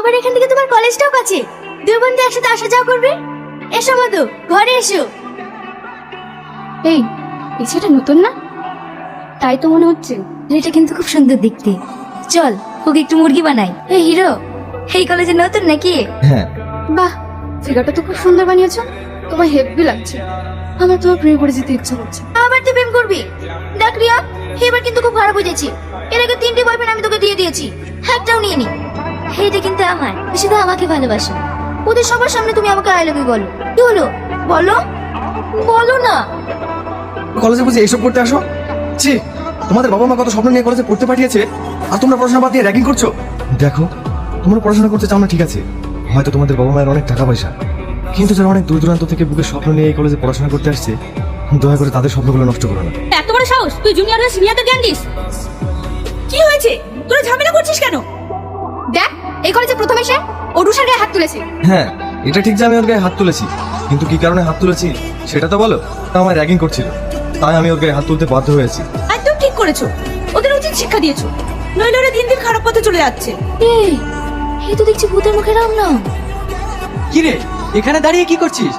আবার এখান থেকে তোমার কলেজটাও কাছে, দুই বোন একসাথে আসা যাওয়া করবে। এসো মধু, ঘরে এসো। এই ছেলেটা নতুন না? তাই তো মনে হচ্ছে। এটা কিন্তু খুব সুন্দর দেখতে। চল ওকে একটু মুরগি বানাই। এই হিরো, এই কলেজে নতুন নাকি? হ্যাঁ। বাহ, ফিগারটা তো খুব সুন্দর বানিয়েছো। তোমার হেভি লাগছে। আমার তোমার প্রেমে পড়ে যেতে ইচ্ছা করছে। আবার তুই প্রেম করবি? দেখ রিয়া, এবার কিন্তু খুব খারাপ হয়ে যাচ্ছে। এর আগে 3টে বয়ফ্রেন্ড আমি তোকে দিয়ে দিয়েছি, একটাও নিয়ে নি। এটা কিন্তু আমার, তুই শুধু আমাকে ভালোবাসো। ওদের সবার সামনে তুমি আমাকে আই লাভ ইউ বলো। কি হলো বলো, বলো না। কলেজে বুঝে এইসব করতে আসো? ছি, তোমাদের বাবা মা কত স্বপ্ন নিয়ে কলেজে পড়তে পাঠিয়েছে, আর তোমরা পড়াশোনা বাদ দিয়ে র্যাগিং করছো। দেখো, তোমরা পড়াশোনা করতে চাও না ঠিক আছে, হয়তো তোমাদের বাবা মায়ের অনেক টাকা পয়সা, কিন্তু যারা অনেক দূর দূরান্ত থেকে বুকের স্বপ্ন নিয়ে এই কলেজে পড়াশোনা করতে আসছে, দয়া করে তাদের স্বপ্নগুলো নষ্ট করো না। এত বড় সাহস, তুই জুনিয়রদের সিনিয়রদের জ্ঞান দিস? কি হয়েছে? তোরা ঝামেলা করছিস কেন? দেখ, এই কলেজে প্রথম এসে ও রুষার গায়ে হাত তুলেছে। হ্যাঁ, এটা ঠিক যে আমি ওর গায়ে হাত তুলেছি, কিন্তু কি কারণে হাত তুলেছি সেটা তো বলো। আমার র্যাগিং করছিল, তাই আমি ওর গায়ে হাত তুলতে বাধ্য হয়েছি। একদম ঠিক করেছো, ওদের উচিত শিক্ষা দিয়েছো, নইলে ওরা দিন দিন খারাপ পথে চলে যাচ্ছে। এই তো দেখছি ভূতের মুখে রাম না। কি রে, এখানে দাঁড়িয়ে কি করছিস?